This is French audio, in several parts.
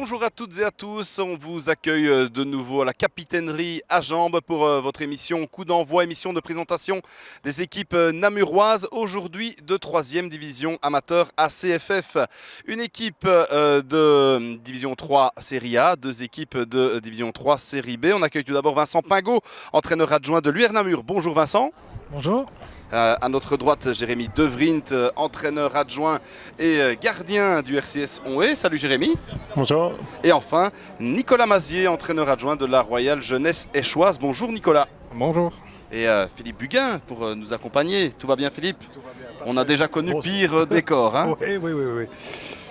Bonjour à toutes et à tous, on vous accueille de nouveau à la capitainerie à Jambes pour votre émission Coup d'envoi, émission de présentation des équipes namuroises, aujourd'hui de 3e division amateur ACFF. Une équipe de division 3 série A, deux équipes de division 3 série B. On accueille tout d'abord Vincent Pingot, entraîneur adjoint de l'UR Namur. Bonjour Vincent. Bonjour. À notre droite, Jérémy De Vrient, entraîneur adjoint et gardien du RCS Onhé. Salut Jérémy. Bonjour. Et enfin, Nicolas Mazier, entraîneur adjoint de la Royale Jeunesse Échoise. Bonjour Nicolas. Bonjour. Et Philippe Buguin pour nous accompagner. Tout va bien Philippe? Tout va bien. On a déjà connu pire décor. Hein. Oui.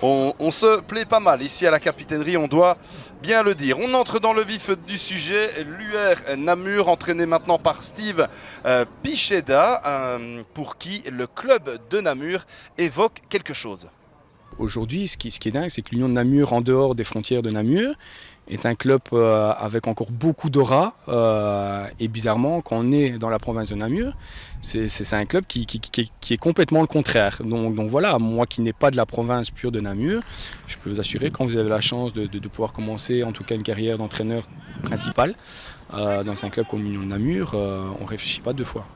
On se plaît pas mal ici à la capitainerie, on doit bien le dire. On entre dans le vif du sujet. L'UR Namur, entraîné maintenant par Steve Picheda, pour qui le club de Namur évoque quelque chose. Aujourd'hui, ce qui est dingue, c'est que l'Union de Namur, en dehors des frontières de Namur, est un club avec encore beaucoup d'aura. Et bizarrement, quand on est dans la province de Namur, c'est un club qui est complètement le contraire. Donc voilà, moi qui n'ai pas de la province pure de Namur, je peux vous assurer, quand vous avez la chance de pouvoir commencer en tout cas une carrière d'entraîneur principal dans un club comme l'Union de Namur, on ne réfléchit pas deux fois.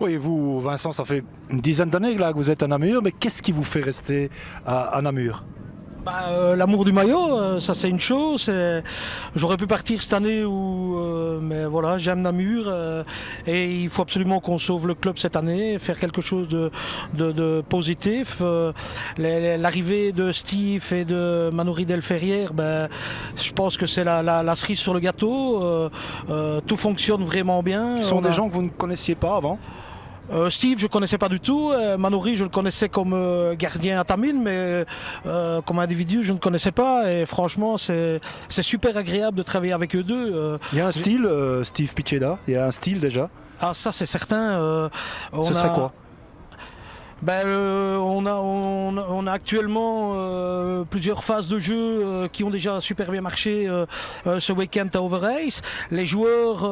Oui, vous, Vincent, ça fait une dizaine d'années là, que vous êtes à Namur, mais qu'est-ce qui vous fait rester à Namur ? L'amour du maillot, ça c'est une chose. J'aurais pu partir cette année, mais voilà, j'aime Namur et il faut absolument qu'on sauve le club cette année, faire quelque chose de positif. L'arrivée de Steve et de Manoury Delferrière, je pense que c'est la cerise sur le gâteau. Tout fonctionne vraiment bien. Ce sont des gens que vous ne connaissiez pas avant ? Steve, je ne connaissais pas du tout. Manoury, je le connaissais comme gardien à Tamine, mais comme individu, je ne connaissais pas. Et franchement, c'est super agréable de travailler avec eux deux. Il y a un style, Steve Picheda, il y a un style déjà. Ah, ça, c'est certain. Ce serait quoi ? On a actuellement plusieurs phases de jeu qui ont déjà super bien marché ce week-end à Overace. Les joueurs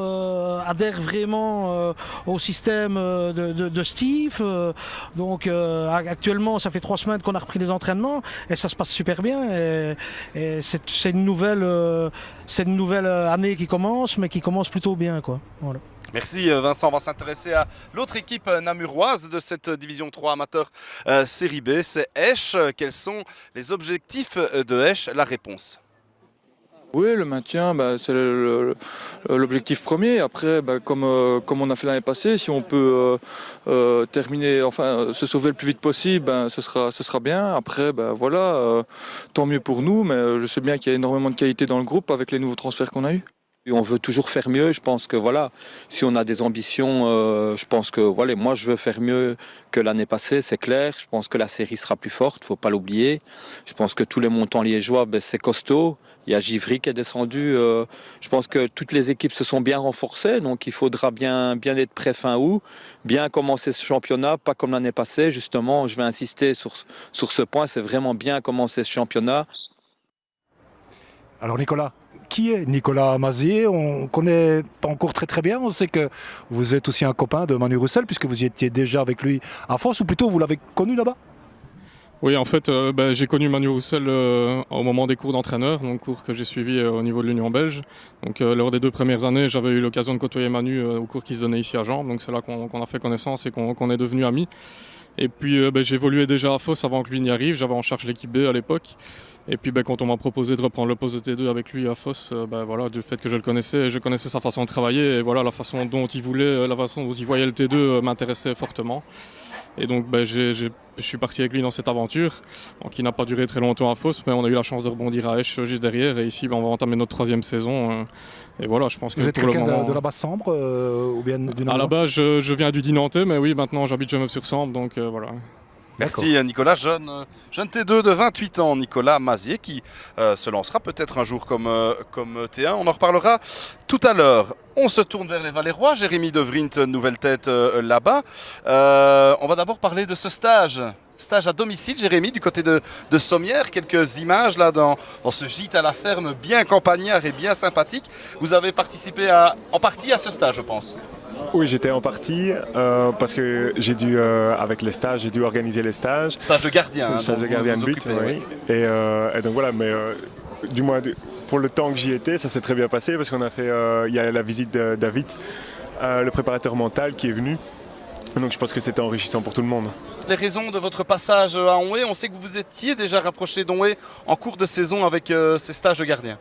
adhèrent vraiment au système de Steve. Actuellement, ça fait 3 semaines qu'on a repris les entraînements et ça se passe super bien. Et c'est une nouvelle année qui commence, mais qui commence plutôt bien, quoi. Voilà. Merci Vincent, on va s'intéresser à l'autre équipe namuroise de cette division 3 amateur série B, c'est Esch. Quels sont les objectifs de Esch? La réponse. Oui, le maintien, c'est l'objectif premier. Après, comme on a fait l'année passée, si on peut terminer, se sauver le plus vite possible, ce sera bien. Après, tant mieux pour nous, mais je sais bien qu'il y a énormément de qualité dans le groupe avec les nouveaux transferts qu'on a eus. Et on veut toujours faire mieux. Je pense que si on a des ambitions, je pense que moi je veux faire mieux que l'année passée, c'est clair. Je pense que la série sera plus forte, faut pas l'oublier. Je pense que tous les montants liégeois, c'est costaud. Il y a Givry qui est descendu. Je pense que toutes les équipes se sont bien renforcées, donc il faudra bien être prêt fin août, bien commencer ce championnat, pas comme l'année passée. Justement, je vais insister sur ce point. C'est vraiment bien commencer ce championnat. Alors Nicolas. Qui est Nicolas Mazier? On ne connaît pas encore très bien. On sait que vous êtes aussi un copain de Manu Roussel, puisque vous y étiez déjà avec lui à Fosse, ou plutôt vous l'avez connu là-bas? Oui, en fait, j'ai connu Manu Roussel au moment des cours d'entraîneur, donc cours que j'ai suivis au niveau de l'Union belge. Donc, lors des 2 premières années, j'avais eu l'occasion de côtoyer Manu au cours qui se donnait ici à Jambes. Donc, c'est là qu'on a fait connaissance et qu'on est devenus amis. Et puis, j'évoluais déjà à Fosse avant que lui n'y arrive. J'avais en charge l'équipe B à l'époque. Et puis, quand on m'a proposé de reprendre le poste de T2 avec lui à Fosse, du fait que je le connaissais, je connaissais sa façon de travailler. Et voilà, la façon dont il voulait, la façon dont il voyait le T2 m'intéressait fortement. Et donc, je suis parti avec lui dans cette aventure, qui n'a pas duré très longtemps à Fosse, mais on a eu la chance de rebondir à Esch juste derrière. Et ici, on va entamer notre 3e saison. Et voilà, je pense que vous êtes pour quelqu'un le moment, de la Basse-Sambre ou bien du Nord? À la base, je viens du Dinantais, mais oui, maintenant j'habite Genève-sur-Sambre, donc voilà. Merci Nicolas, jeune T2 de 28 ans, Nicolas Mazier, qui se lancera peut-être un jour comme T1. On en reparlera tout à l'heure. On se tourne vers les Valérois. Jérémy De Vrient, nouvelle tête là-bas. On va d'abord parler de ce stage à domicile, Jérémy, du côté de Sommières. Quelques images là dans ce gîte à la ferme bien campagnard et bien sympathique. Vous avez participé en partie à ce stage, je pense. Oui, j'étais en partie parce que j'ai dû, avec les stages, j'ai dû organiser les stages. Stage de gardien. Stage de gardien de but, oui. Et donc voilà, mais du moins pour le temps que j'y étais, ça s'est très bien passé parce qu'on a fait, il y a la visite de David, le préparateur mental qui est venu. Donc je pense que c'était enrichissant pour tout le monde. Les raisons de votre passage à Onhé, on sait que vous étiez déjà rapproché d'Onhé en cours de saison avec ces stages de gardien.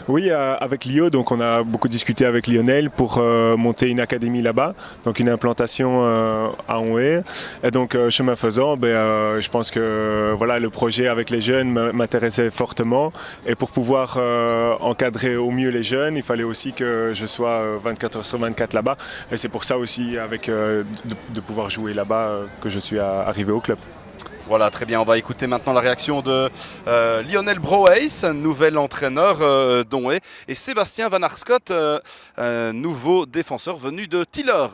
Oui, avec Lio, donc on a beaucoup discuté avec Lionel pour monter une académie là-bas, donc une implantation à Onhé. Et donc chemin faisant, je pense que voilà, le projet avec les jeunes m'intéressait fortement. Et pour pouvoir encadrer au mieux les jeunes, il fallait aussi que je sois 24 heures sur 24 là-bas. Et c'est pour ça aussi, avec de pouvoir jouer là-bas, que je suis arrivé au club. Voilà, très bien. On va écouter maintenant la réaction de Lionel Broeys, nouvel entraîneur d'Onhé, et Sébastien Van Arscott, nouveau défenseur venu de Tiller.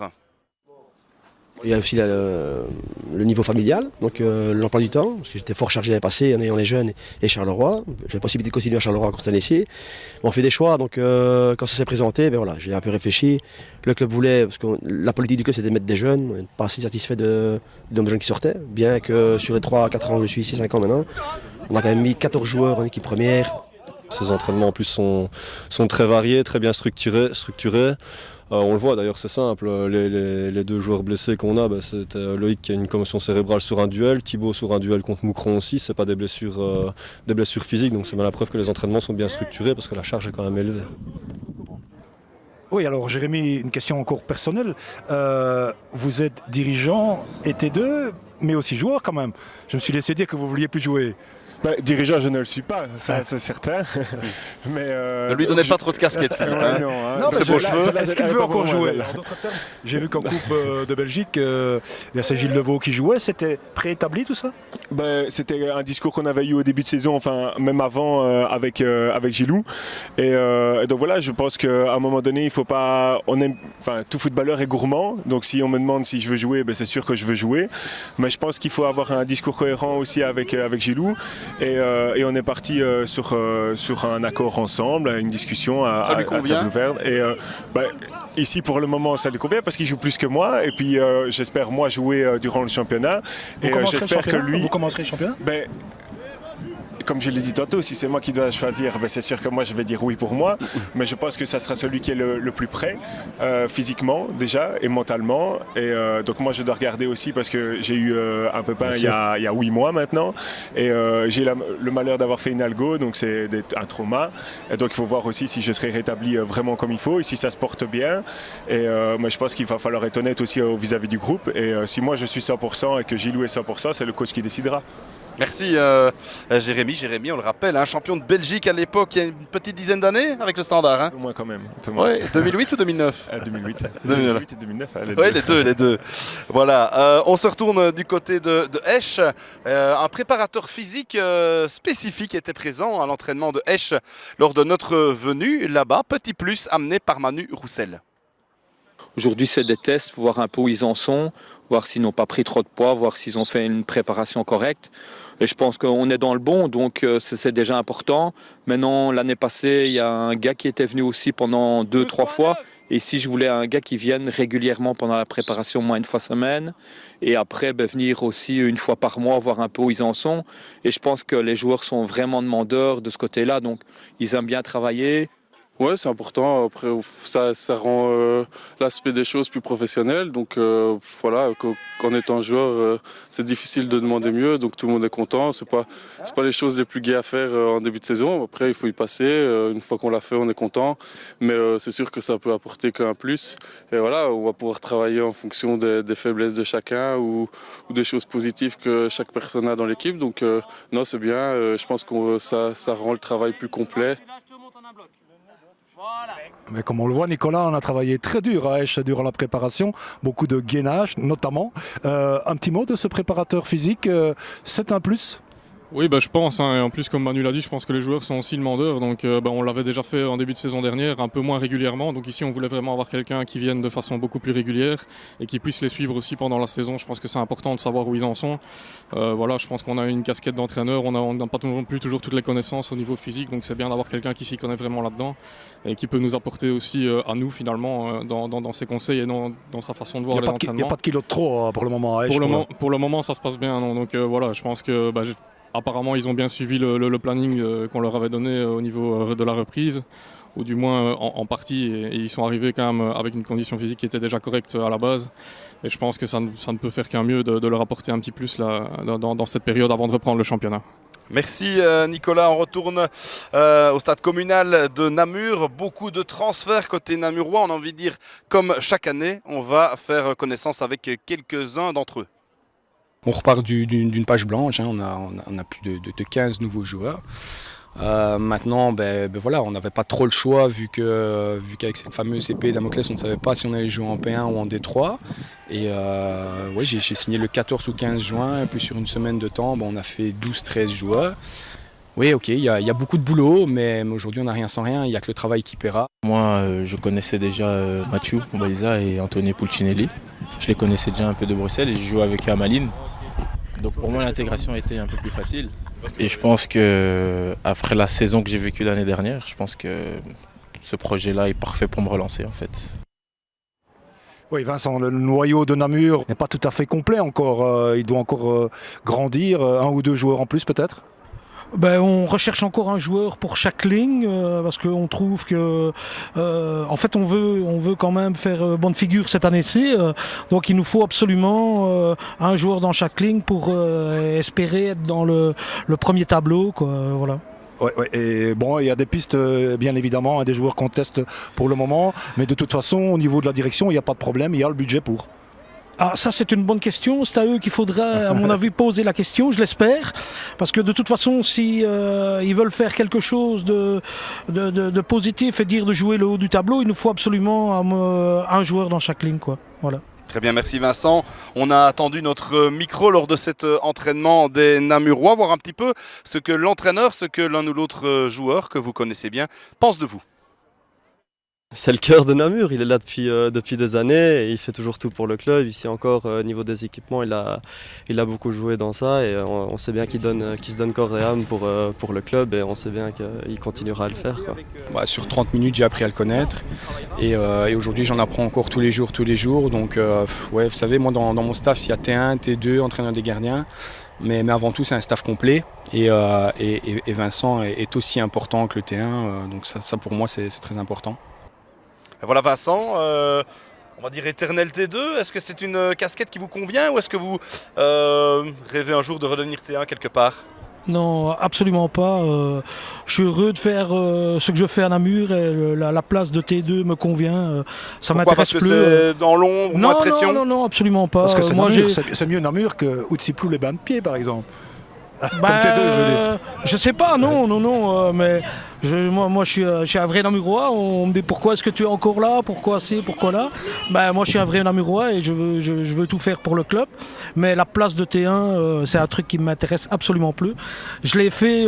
Il y a aussi le niveau familial, donc l'emploi du temps, parce que j'étais fort chargé l'année passée en ayant les jeunes et Charleroi. J'ai la possibilité de continuer à Charleroi quand ici. On fait des choix, donc quand ça s'est présenté, voilà, j'ai un peu réfléchi. Le club voulait, parce que la politique du club c'était de mettre des jeunes, on n'est pas assez satisfait du nombre de jeunes qui sortaient, bien que sur les 3-4 ans que je suis ici, 5 ans maintenant, on a quand même mis 14 joueurs en équipe première. Ces entraînements en plus sont très variés, très bien structurés. On le voit d'ailleurs, c'est simple, les deux joueurs blessés qu'on a, c'est Loïc qui a une commotion cérébrale sur un duel, Thibaut sur un duel contre Moucron aussi, c'est pas des blessures physiques, donc c'est bien la preuve que les entraînements sont bien structurés parce que la charge est quand même élevée. Oui, alors Jérémy, une question encore personnelle. Vous êtes dirigeant et T2, mais aussi joueur quand même. Je me suis laissé dire que vous ne vouliez plus jouer. Dirigeant, je ne le suis pas, ça c'est certain. Mais ne lui donnez pas trop de casquettes, Philippe. Non, c'est beaux cheveux. Est-ce qu'il veut encore jouer? En d'autres termes, j'ai vu qu'en Coupe de Belgique, c'est Gilles Levaux qui jouait. C'était préétabli tout ça? C'était un discours qu'on avait eu au début de saison, enfin même avant avec Gilou. Et donc voilà, je pense qu'à un moment donné, il faut pas. Tout footballeur est gourmand. Donc si on me demande si je veux jouer, c'est sûr que je veux jouer. Mais je pense qu'il faut avoir un discours cohérent aussi avec Gilou. Et on est parti sur un accord ensemble, une discussion à table ouverte. Et ici pour le moment ça lui convient parce qu'il joue plus que moi. Et puis j'espère moi jouer durant le championnat. Et j'espère que lui. Vous commencerez le championnat? Comme je l'ai dit tantôt, si c'est moi qui dois choisir, c'est sûr que moi je vais dire oui pour moi. Mais je pense que ça sera celui qui est le plus prêt, physiquement déjà et mentalement. Et donc moi je dois regarder aussi parce que j'ai eu un pépin il y a 8 mois maintenant. Et j'ai le malheur d'avoir fait une algo, donc c'est un trauma. Et donc il faut voir aussi si je serai rétabli vraiment comme il faut et si ça se porte bien. Et mais je pense qu'il va falloir être honnête aussi vis-à-vis du groupe. Et si moi je suis 100% et que Gilou est 100%, c'est le coach qui décidera. Merci Jérémy. Jérémy, on le rappelle, champion de Belgique à l'époque, il y a une petite dizaine d'années avec le Standard. Un peu moins quand même. Un peu moins. Ouais, 2008 ou 2009 2008. 2008 et 2009. Oui, les deux. Voilà, on se retourne du côté de Esch. Un préparateur physique spécifique était présent à l'entraînement de Esch lors de notre venue là-bas. Petit plus amené par Manu Roussel. Aujourd'hui, c'est des tests, voir un peu où ils en sont, voir s'ils n'ont pas pris trop de poids, voir s'ils ont fait une préparation correcte. Et je pense qu'on est dans le bon, donc c'est déjà important. Maintenant, l'année passée, il y a un gars qui était venu aussi pendant 2-3 fois. Et ici, je voulais un gars qui vienne régulièrement pendant la préparation, moins une fois semaine. Et après, venir aussi une fois par mois, voir un peu où ils en sont. Et je pense que les joueurs sont vraiment demandeurs de ce côté-là, donc ils aiment bien travailler. Ouais, c'est important. Après, ça rend l'aspect des choses plus professionnel. Donc voilà, qu'en étant joueur, c'est difficile de demander mieux. Donc tout le monde est content. C'est pas les choses les plus gaies à faire en début de saison. Après, il faut y passer. Une fois qu'on l'a fait, on est content. Mais c'est sûr que ça peut apporter qu'un plus. Et voilà, on va pouvoir travailler en fonction des faiblesses de chacun ou des choses positives que chaque personne a dans l'équipe. Donc non, c'est bien. Je pense que ça rend le travail plus complet. Mais comme on le voit, Nicolas, on a travaillé très dur à Esch durant la préparation, beaucoup de gainage notamment. Un petit mot de ce préparateur physique, c'est un plus? Oui, je pense. Et en plus, comme Manu l'a dit, je pense que les joueurs sont aussi demandeurs. Donc, on l'avait déjà fait en début de saison dernière, un peu moins régulièrement. Donc ici, on voulait vraiment avoir quelqu'un qui vienne de façon beaucoup plus régulière et qui puisse les suivre aussi pendant la saison. Je pense que c'est important de savoir où ils en sont. Voilà, je pense qu'on a une casquette d'entraîneur. On n'a pas non plus toujours toutes les connaissances au niveau physique. Donc c'est bien d'avoir quelqu'un qui s'y connaît vraiment là-dedans et qui peut nous apporter aussi à nous, finalement, dans ses conseils et dans sa façon de voir les entraînements. Il n'y a pas de kilos de trop pour le moment à Esch. Pour le moment, ça se passe bien. Non. Donc voilà, je pense que... Apparemment, ils ont bien suivi le planning qu'on leur avait donné au niveau de la reprise, ou du moins en partie, et ils sont arrivés quand même avec une condition physique qui était déjà correcte à la base. Et je pense que ça ne peut faire qu'un mieux de leur apporter un petit plus là, dans cette période avant de reprendre le championnat. Merci Nicolas, on retourne au stade communal de Namur. Beaucoup de transferts côté namurois, on a envie de dire comme chaque année, on va faire connaissance avec quelques-uns d'entre eux. On repart d'une page blanche, hein. On a plus de 15 nouveaux joueurs. Maintenant, voilà, on n'avait pas trop le choix vu qu'avec cette fameuse épée Damoclès, on ne savait pas si on allait jouer en P1 ou en D3. Et ouais, j'ai signé le 14 ou 15 juin, et puis sur une semaine de temps, on a fait 12-13 joueurs. Oui, ok, il y a beaucoup de boulot, mais aujourd'hui on n'a rien sans rien, il n'y a que le travail qui paiera. Moi, je connaissais déjà Mathieu Mbaliza et Antonio Pulcinelli. Je les connaissais déjà un peu de Bruxelles et j'ai joué avec eux à Malines. Donc pour moi, l'intégration était un peu plus facile. Et je pense qu'après la saison que j'ai vécue l'année dernière, je pense que ce projet-là est parfait pour me relancer en fait. Oui, Vincent, le noyau de Namur n'est pas tout à fait complet encore. Il doit encore grandir, 1 ou 2 joueurs en plus peut-être. On recherche encore un joueur pour chaque ligne parce qu'on trouve que en fait on veut quand même faire bonne figure cette année-ci, donc il nous faut absolument un joueur dans chaque ligne pour espérer être dans le premier tableau, quoi, voilà. Ouais, et bon, il y a des pistes bien évidemment, des joueurs qu'on teste pour le moment, mais de toute façon au niveau de la direction il n'y a pas de problème, il y a le budget pour. Ah, ça c'est une bonne question, c'est à eux qu'il faudra à mon avis poser la question, je l'espère, parce que de toute façon si ils veulent faire quelque chose de positif et dire de jouer le haut du tableau, il nous faut absolument un joueur dans chaque ligne, quoi. Voilà. Très bien, merci Vincent. On a attendu notre micro lors de cet entraînement des Namurois, voir un petit peu ce que l'entraîneur, ce que l'un ou l'autre joueur que vous connaissez bien pense de vous. C'est le cœur de Namur, il est là depuis des années et il fait toujours tout pour le club. Ici encore, au niveau des équipements, il a beaucoup joué dans ça et on sait bien qu'il se donne corps et âme pour le club et on sait bien qu'il continuera à le faire, quoi. Sur 30 minutes, j'ai appris à le connaître et aujourd'hui, j'en apprends encore tous les jours. Donc, ouais, vous savez, moi, dans mon staff, il y a T1, T2, entraîneur des gardiens. Mais avant tout, c'est un staff complet et Vincent est aussi important que le T1. Donc ça pour moi, c'est très important. Voilà Vincent, on va dire éternel T2, est-ce que c'est une casquette qui vous convient ou est-ce que vous rêvez un jour de redevenir T1 quelque part ? Non, absolument pas. Je suis heureux de faire ce que je fais à Namur et la place de T2 me convient. Ça m'intéresse plus. Parce que c'est dans l'ombre, moins de pression ? Non, absolument pas. Parce que c'est mieux Namur que Outsiplou les bains de pied par exemple. Comme T2, je veux dire. Je sais pas, non, mais moi je suis un vrai Namurois. On me dit pourquoi est-ce que tu es encore là, pourquoi ci, pourquoi là. Moi je suis un vrai Namurois et je veux tout faire pour le club. Mais la place de T1, c'est un truc qui ne m'intéresse absolument plus. Je l'ai fait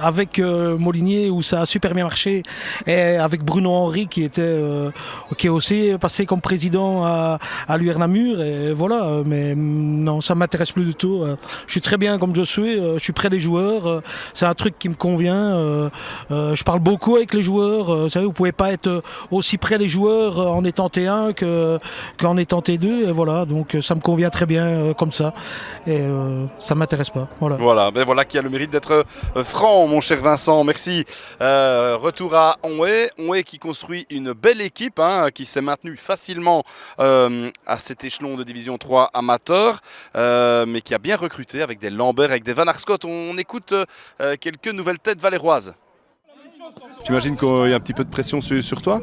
avec Molinier où ça a super bien marché et avec Bruno Henry qui est aussi passé comme président à l'UR Namur et voilà. Mais non, ça ne m'intéresse plus du tout. Je suis très bien comme je suis près des joueurs, c'est un truc qui me convient. Je parle beaucoup avec les joueurs. Vous savez, vous pouvez pas être aussi près des joueurs en étant T1 qu'en étant T2. Et voilà, donc ça me convient très bien comme ça. Et ça m'intéresse pas. Voilà qui a le mérite d'être franc, mon cher Vincent. Merci. Retour à Onhé qui construit une belle équipe, qui s'est maintenue facilement à cet échelon de division 3 amateur, mais qui a bien recruté avec des Lambert, avec des Van Arscott. On écoute quelques nouvelles têtes valéroises. J'imagine qu'il y a un petit peu de pression sur toi ?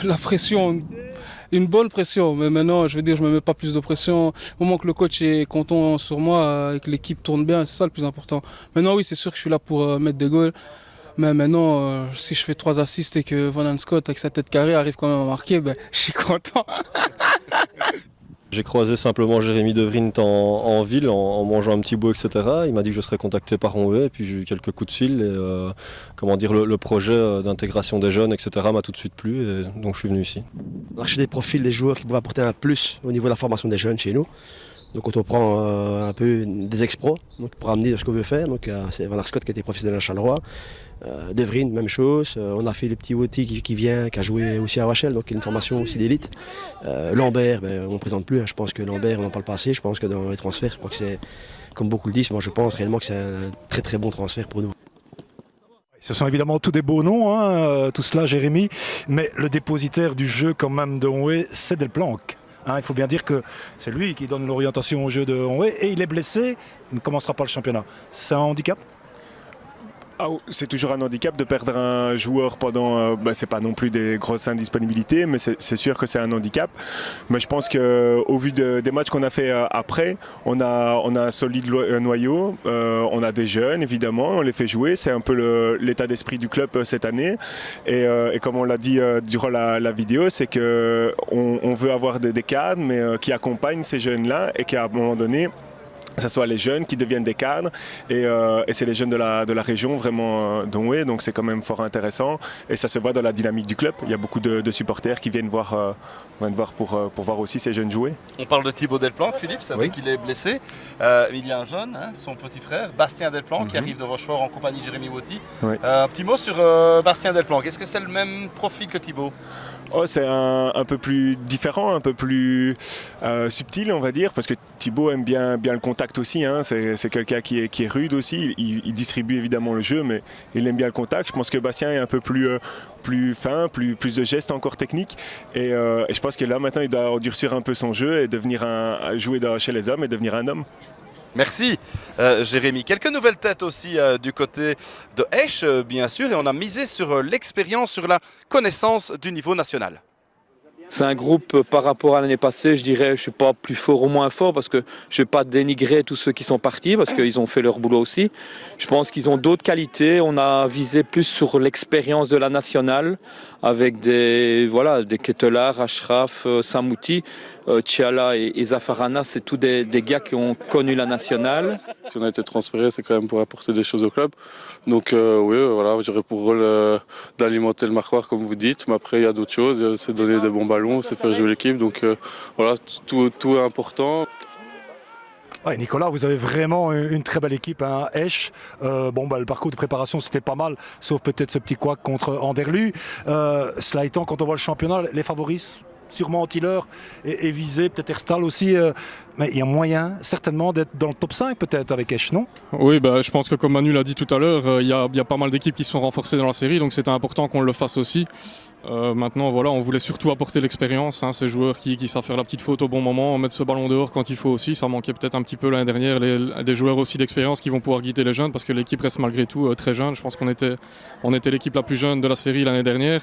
La pression, une bonne pression, mais maintenant je me mets pas plus de pression. Au moment que le coach est content sur moi et que l'équipe tourne bien, c'est ça le plus important. Maintenant oui, c'est sûr que je suis là pour mettre des goals, mais maintenant si je fais 3 assists et que Van Scott avec sa tête carrée arrive quand même à marquer, je suis content. J'ai croisé simplement Jérémy De Vrient en ville en mangeant un petit bout, etc. Il m'a dit que je serais contacté par Onhé, et puis j'ai eu quelques coups de fil. Et le projet d'intégration des jeunes, etc. m'a tout de suite plu, et donc je suis venu ici. On a cherché des profils des joueurs qui pourraient apporter un plus au niveau de la formation des jeunes chez nous. Donc quand on prend un peu des exploits donc, pour amener ce qu'on veut faire, donc c'est Van Arscott qui était professionnel à Charleroi, De Vriend, même chose, on a fait le petit Woti qui vient, qui a joué aussi à Rochelle, donc il y a une formation aussi d'élite. Lambert, on ne présente plus, hein. Je pense que Lambert, on n'en parle pas assez, je pense que dans les transferts, je crois que c'est, comme beaucoup le disent, moi je pense réellement que c'est un très très bon transfert pour nous. Ce sont évidemment tous des beaux noms, hein, tout cela, Jérémy, mais le dépositaire du jeu quand même de Onwe, c'est Delplanque. Hein, il faut bien dire que c'est lui qui donne l'orientation au jeu de Onwe et il est blessé, il ne commencera pas le championnat. C'est un handicap ? C'est toujours un handicap de perdre un joueur pendant, c'est pas non plus des grosses indisponibilités, mais c'est sûr que c'est un handicap. Mais je pense qu'au vu des matchs qu'on a fait après, on a un solide noyau, on a des jeunes évidemment, on les fait jouer, c'est un peu l'état d'esprit du club cette année. Et comme on l'a dit durant la vidéo, c'est qu'on veut avoir des cadres, mais qui accompagnent ces jeunes-là et qui à un moment donné, que ce soit les jeunes qui deviennent des cadres et c'est les jeunes de la région vraiment d'Onwe, donc c'est quand même fort intéressant et ça se voit dans la dynamique du club. Il y a beaucoup de supporters qui viennent voir pour voir aussi ces jeunes jouer. On parle de Thibaut Delplanque, Philippe, c'est vrai qu'il est blessé. Il y a un jeune, hein, son petit frère, Bastien Delplanque, qui arrive de Rochefort en compagnie de Jérémy Woti. Un petit mot sur Bastien Delplanque, est-ce que c'est le même profil que Thibaut ? C'est un peu plus différent, un peu plus subtil on va dire, parce que Thibaut aime bien le contact aussi, hein. C'est quelqu'un qui est rude aussi, il distribue évidemment le jeu mais il aime bien le contact. Je pense que Bastien est un peu plus fin, plus de gestes encore techniques et je pense que là maintenant il doit endurcir un peu son jeu et jouer chez les hommes et devenir un homme. Merci Jérémy. Quelques nouvelles têtes aussi du côté de Esch, bien sûr, et on a misé sur l'expérience, sur la connaissance du niveau national. C'est un groupe par rapport à l'année passée, je dirais, je ne suis pas plus fort ou moins fort parce que je ne vais pas dénigrer tous ceux qui sont partis parce qu'ils ont fait leur boulot aussi. Je pense qu'ils ont d'autres qualités. On a visé plus sur l'expérience de la nationale avec des Ketelaar, Ashraf, Samouti, Tchiala et Zafarana. C'est tous des gars qui ont connu la nationale. Si on a été transféré, c'est quand même pour apporter des choses au club. Donc j'aurais pour rôle d'alimenter le marquoir comme vous dites. Mais après, il y a d'autres choses. C'est donner des bons ballons, c'est faire jouer l'équipe. Donc tout est important. Ouais, Nicolas, vous avez vraiment une très belle équipe à Esch. Le parcours de préparation, c'était pas mal, sauf peut-être ce petit couac contre Anderlu. Cela étant, quand on voit le championnat, les favoris, sûrement Tiller et visé, peut-être Herstal aussi. Mais il y a moyen, certainement, d'être dans le top 5 peut-être avec Esch, non ? Oui, je pense que comme Manu l'a dit tout à l'heure, il y a pas mal d'équipes qui se sont renforcées dans la série, donc c'était important qu'on le fasse aussi. Maintenant, on voulait surtout apporter l'expérience, hein, ces joueurs qui savent faire la petite faute au bon moment, mettre ce ballon dehors quand il faut aussi. Ça manquait peut-être un petit peu l'année dernière, des joueurs aussi d'expérience qui vont pouvoir guider les jeunes parce que l'équipe reste malgré tout très jeune. Je pense qu'on était l'équipe la plus jeune de la série l'année dernière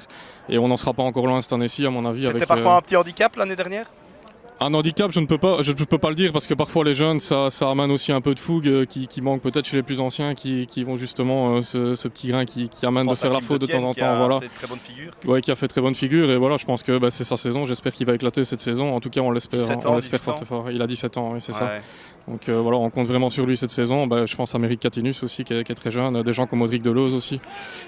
et on n'en sera pas encore loin cette année-ci à mon avis. C'était parfois un petit handicap l'année dernière ? Un handicap, je ne peux pas le dire parce que parfois les jeunes, ça amène aussi un peu de fougue qui manque peut-être chez les plus anciens qui vont justement ce petit grain qui amène de faire la faute de temps en temps. Qui a fait très bonne figure. Ouais, qui a fait très bonne figure et je pense que c'est sa saison. J'espère qu'il va éclater cette saison. En tout cas, on l'espère fort. Il a 17 ans, oui, c'est ça. Donc on compte vraiment sur lui cette saison. Je pense à Méric Catinus aussi qui est très jeune, des gens comme Audric Deleuze aussi.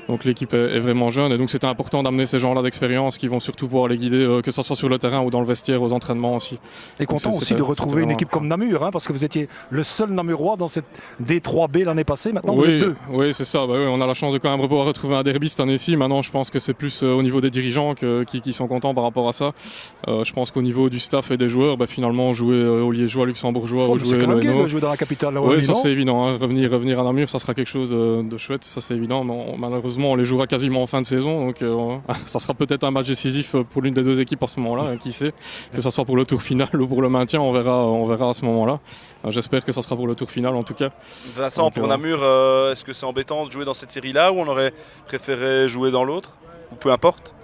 Donc l'équipe est vraiment jeune et donc c'était important d'amener ces gens-là d'expérience qui vont surtout pouvoir les guider, que ce soit sur le terrain ou dans le vestiaire, aux entraînements aussi. Et content aussi de retrouver une équipe comme Namur, hein, parce que vous étiez le seul Namurois dans cette D3B l'année passée, maintenant vous êtes deux. Oui, c'est ça, on a la chance de quand même pouvoir retrouver un derby cette année-ci. Maintenant, je pense que c'est plus au niveau des dirigeants qui sont contents par rapport à ça. Je pense qu'au niveau du staff et des joueurs, finalement, jouer aux Liégeois, Luxembourgeois, ou jouer le Hainaut. Jouer dans la capitale. Oui, ça c'est évident, hein. Revenir à Namur, ça sera quelque chose de chouette, ça c'est évident. Mais malheureusement, on les jouera quasiment en fin de saison, donc ça sera peut-être un match décisif pour l'une des deux équipes à ce moment-là, qui sait, que ce soit pour le tour final ou pour le maintien, on verra à ce moment-là. J'espère que ça sera pour le tour final en tout cas. Vincent, pour Namur, est-ce que c'est embêtant de jouer dans cette série-là ou on aurait préféré jouer dans l'autre ? Ou peu importe ?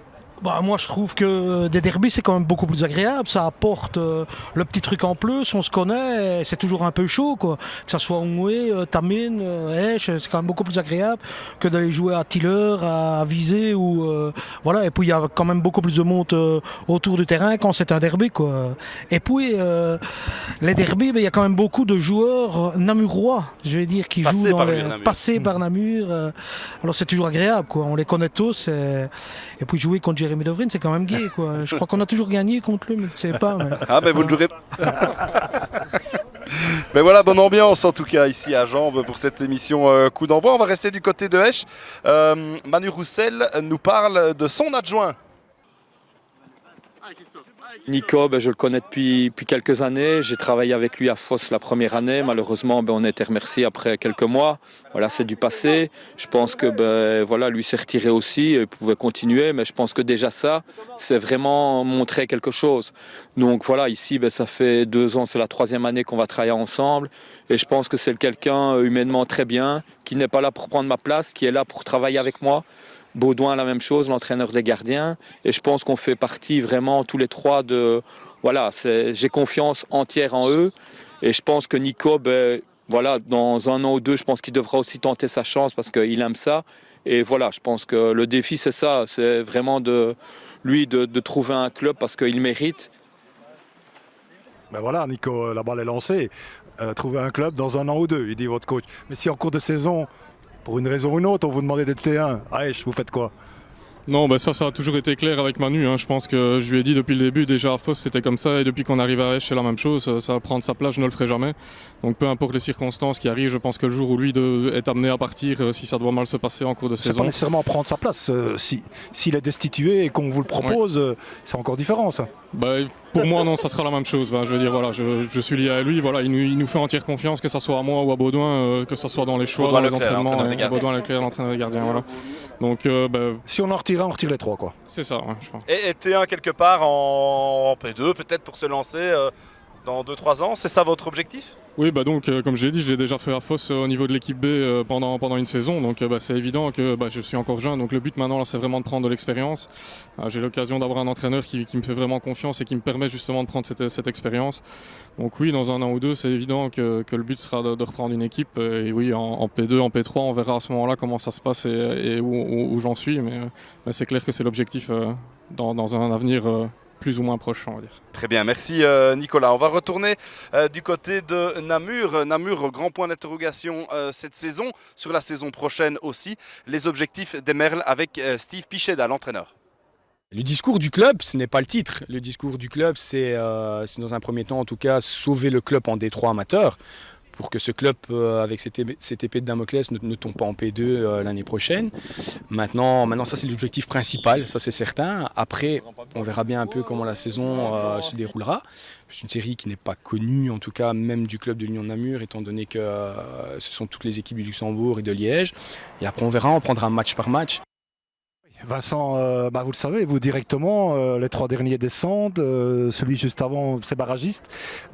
Moi je trouve que des derbys c'est quand même beaucoup plus agréable, ça apporte le petit truc en plus, on se connaît, c'est toujours un peu chaud quoi. Que ça soit Onwe, Tamine, Esch, c'est quand même beaucoup plus agréable que d'aller jouer à Tiller, à Visé ou et puis il y a quand même beaucoup plus de monde autour du terrain quand c'est un derby quoi. Et puis les derbys, il y a quand même beaucoup de joueurs namurois, je vais dire, qui jouent passés par Namur. Alors c'est toujours agréable quoi, on les connaît tous et puis jouer contre Jérémy De Vriend, c'est quand même gay quoi. Je crois qu'on a toujours gagné contre lui, mais je ne sais pas. Mais... vous le jouerez. Mais voilà, bonne ambiance en tout cas ici à Jambes pour cette émission Coup d'envoi. On va rester du côté de Esch. Manu Roussel nous parle de son adjoint. Nico, je le connais depuis quelques années. J'ai travaillé avec lui à Foss la première année. Malheureusement, on a été remercié après quelques mois. Voilà, c'est du passé. Je pense que lui s'est retiré aussi. Il pouvait continuer, mais je pense que déjà ça, c'est vraiment montrer quelque chose. Donc voilà, ici, ça fait 2 ans, c'est la 3e année qu'on va travailler ensemble. Et je pense que c'est quelqu'un humainement très bien, qui n'est pas là pour prendre ma place, qui est là pour travailler avec moi. Baudouin, la même chose, l'entraîneur des gardiens. Et je pense qu'on fait partie vraiment tous les 3 de... Voilà, j'ai confiance entière en eux. Et je pense que Nico, dans 1 an ou 2, je pense qu'il devra aussi tenter sa chance parce qu'il aime ça. Et voilà, je pense que le défi, c'est ça. C'est vraiment de trouver un club parce qu'il mérite. Ben voilà, Nico, la balle est lancée. Trouver un club dans 1 an ou 2, il dit votre coach. Mais si en cours de saison... Pour une raison ou une autre, on vous demandait d'être T1. Aïch, vous faites quoi? Non, ça a toujours été clair avec Manu. Je pense que je lui ai dit depuis le début, déjà à Foss c'était comme ça, et depuis qu'on arrive à Esch c'est la même chose. Ça va prendre sa place, je ne le ferai jamais. Donc peu importe les circonstances qui arrivent, je pense que le jour où lui est amené à partir, si ça doit mal se passer en cours de saison... C'est pas nécessairement prendre sa place. S'il est destitué et qu'on vous le propose, c'est encore différent ça. Pour moi non, ça sera la même chose. Je veux dire, voilà, je suis lié à lui, voilà, il nous fait entière confiance, que ce soit à moi ou à Baudouin, que ce soit dans les choix, Baudouin dans les Leclerc, entraînements, Baudouin Leclerc, l'entraîneur des gardiens. Voilà. Donc, si on en retire un, on retire les 3 quoi. C'est ça, ouais, je pense. Et T1 quelque part en P2, peut-être pour se lancer dans 2-3 ans, c'est ça votre objectif? Oui, comme je l'ai dit, je l'ai déjà fait à Foss au niveau de l'équipe B pendant une saison. Donc c'est évident que je suis encore jeune. Donc le but maintenant, là, c'est vraiment de prendre de l'expérience. J'ai l'occasion d'avoir un entraîneur qui me fait vraiment confiance et qui me permet justement de prendre cette expérience. Donc oui, dans 1 an ou 2, c'est évident que le but sera de reprendre une équipe. Et oui, en P2, en P3, on verra à ce moment-là comment ça se passe et où j'en suis. Mais c'est clair que c'est l'objectif dans un avenir... plus ou moins proche, on va dire. Très bien, merci Nicolas. On va retourner du côté de Namur. Namur, grand point d'interrogation cette saison, sur la saison prochaine aussi. Les objectifs des Merles avec Steve Picheda, l'entraîneur. Le discours du club, ce n'est pas le titre. Le discours du club, c'est dans un premier temps, en tout cas, sauver le club en D3 amateur, pour que ce club, avec cette épée de Damoclès, ne tombe pas en P2 l'année prochaine. Maintenant, ça c'est l'objectif principal, ça c'est certain. Après, on verra bien un peu comment la saison se déroulera. C'est une série qui n'est pas connue, en tout cas même du club de l'Union de Namur, étant donné que ce sont toutes les équipes du Luxembourg et de Liège. Et après on verra, on prendra match par match. Vincent, vous le savez, vous directement, les 3 derniers descendent, celui juste avant c'est barragiste,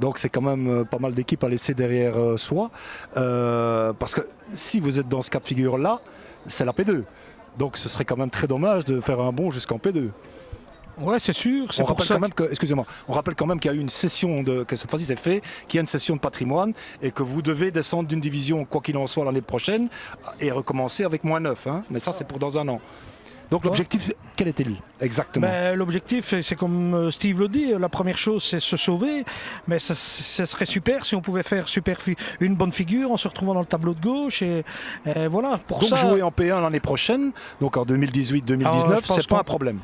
donc c'est quand même pas mal d'équipes à laisser derrière soi, parce que si vous êtes dans ce cas de figure là, c'est la P2, donc ce serait quand même très dommage de faire un bond jusqu'en P2. Ouais, c'est sûr. On rappelle quand même excusez-moi, on rappelle quand même qu'il y a eu une session que cette fois-ci c'est fait, qu'il y a une session de patrimoine et que vous devez descendre d'une division quoi qu'il en soit l'année prochaine et recommencer avec -9, hein, mais ça c'est pour dans 1 an. Donc l'objectif, quel est-il exactement? L'objectif, c'est comme Steve le dit, la première chose c'est se sauver, mais ça serait super si on pouvait faire une bonne figure en se retrouvant dans le tableau de gauche et voilà. Donc jouer en P1 l'année prochaine, donc en 2018-2019, c'est pas un problème?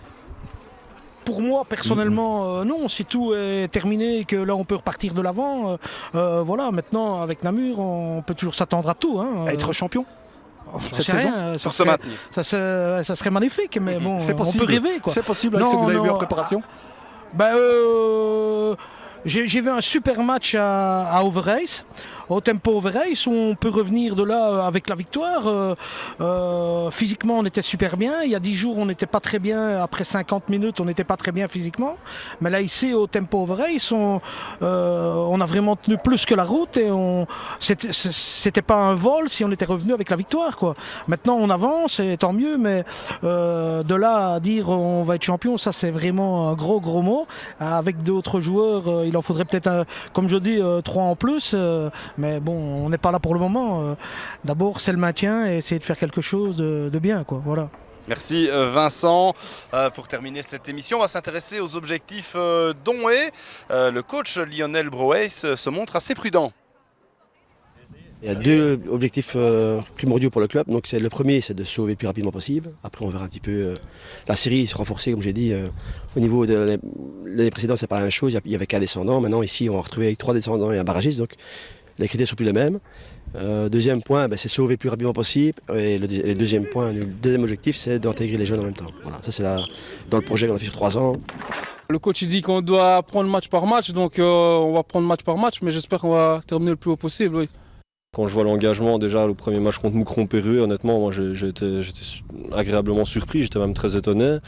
Pour moi, personnellement, non. Si tout est terminé et que là, on peut repartir de l'avant, voilà. Maintenant, avec Namur, on peut toujours s'attendre à tout. Être champion cette saison, pour se maintenir. Ça serait magnifique, mais bon, on peut rêver. C'est possible avec ce que vous avez vu en préparation? J'ai vu un super match à Overijs, au Tempo Overijs, où on peut revenir de là avec la victoire. Physiquement, on était super bien. Il y a 10 jours, on n'était pas très bien. Après 50 minutes, on n'était pas très bien physiquement. Mais là, ici, au Tempo Overijs, on a vraiment tenu plus que la route. Et c'était pas un vol si on était revenu avec la victoire, quoi. Maintenant, on avance, et tant mieux. Mais de là à dire on va être champion, ça, c'est vraiment un gros mot. Avec d'autres joueurs, il en faudrait peut-être, comme je dis, 3 en plus. Mais bon, on n'est pas là pour le moment. D'abord, c'est le maintien et essayer de faire quelque chose de bien, quoi. Voilà. Merci Vincent. Pour terminer cette émission, on va s'intéresser aux objectifs d'Onhé. Le coach Lionel Broeys se montre assez prudent. Il y a deux objectifs primordiaux pour le club. Donc le premier, c'est de se sauver le plus rapidement possible. Après, on verra un petit peu. La série se renforcer, comme j'ai dit. Au niveau de l'année précédente, c'est pas la même chose. Il y avait qu'un descendant. Maintenant, ici, on va retrouver avec 3 descendants et un barragiste. Donc les critères sont plus les mêmes. Deuxième point, c'est sauver le plus rapidement possible. Et le deuxième point, le deuxième objectif, c'est d'intégrer les jeunes en même temps. Voilà, ça c'est dans le projet qu'on a fait sur 3 ans. Le coach il dit qu'on doit prendre match par match, donc on va prendre match par match, mais j'espère qu'on va terminer le plus haut possible. Oui. Quand je vois l'engagement, déjà le premier match contre Moucron-Pérue, honnêtement, moi j'étais agréablement surpris, j'étais même très étonné.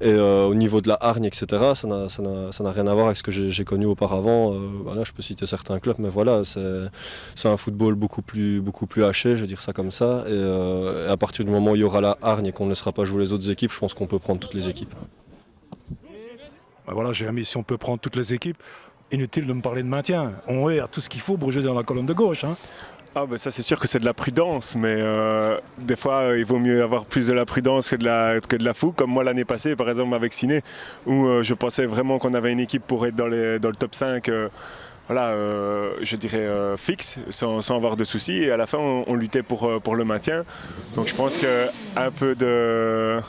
Et au niveau de la hargne, etc., ça n'a rien à voir avec ce que j'ai connu auparavant. Voilà, je peux citer certains clubs, mais voilà, c'est un football beaucoup plus haché, je veux dire ça comme ça. Et à partir du moment où il y aura la hargne et qu'on ne laissera pas jouer les autres équipes, je pense qu'on peut prendre toutes les équipes. Voilà, Jérémy, si on peut prendre toutes les équipes, inutile de me parler de maintien. On est à tout ce qu'il faut pour jouer dans la colonne de gauche. Hein. Ah ben ça c'est sûr que c'est de la prudence, mais des fois il vaut mieux avoir plus de la prudence que de la fougue, comme moi l'année passée par exemple avec Ciné, où je pensais vraiment qu'on avait une équipe pour être dans le top 5, je dirais fixe, sans avoir de soucis, et à la fin on luttait pour le maintien. Donc je pense qu'un peu de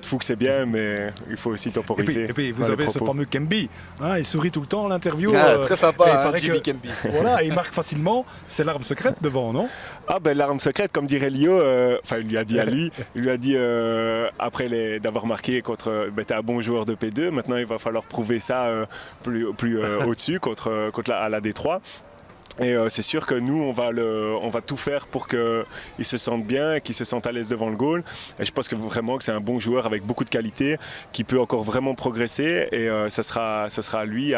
fougue c'est bien, mais il faut aussi temporiser. Et puis vous avez ce fameux Kemby, hein, il sourit tout le temps à l'interview. Très sympa, Jimmy Kemby. Voilà, il marque facilement, c'est l'arme secrète devant, non? Ah ben l'arme secrète, comme dirait Lio, il lui a dit à lui, il lui a dit après d'avoir marqué contre, t'es un bon joueur de P2, maintenant il va falloir prouver ça plus au-dessus à la D3. Et c'est sûr que nous, on va tout faire pour qu'il se sente bien, qu'il se sente à l'aise devant le goal. Et je pense que vraiment que c'est un bon joueur avec beaucoup de qualité, qui peut encore vraiment progresser. Et ça sera à lui.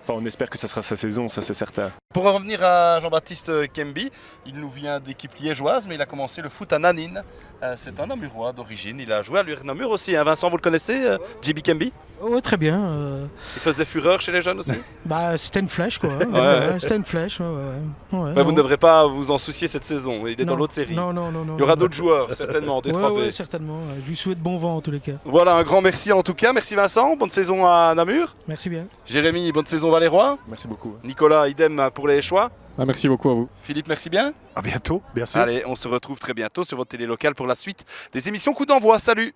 On espère que ça sera sa saison, ça c'est certain. Pour en revenir à Jean-Baptiste Kemby, il nous vient d'équipe liégeoise, mais il a commencé le foot à Nanine. C'est un Namurois d'origine. Il a joué à l'UR Namur aussi. Hein. Vincent, vous le connaissez, JB Kemby? Oui, très bien. Il faisait fureur chez les jeunes aussi? C'était une flèche, quoi. C'était une flèche. Ouais, vous ne devrez pas vous en soucier cette saison. Il est dans l'autre série. Non. Il y aura d'autres joueurs, certainement, des 3B. Oui, certainement. Je lui souhaite bon vent en tous les cas. Voilà, un grand merci en tout cas. Merci Vincent. Bonne saison à Namur. Merci bien. Jérémy, bonne saison Valérois. Merci beaucoup. Nicolas, idem pour les choix. Merci beaucoup à vous. Philippe, merci bien. À bientôt, bien sûr. Allez, on se retrouve très bientôt sur votre télé locale pour la suite des émissions Coup d'envoi. Salut!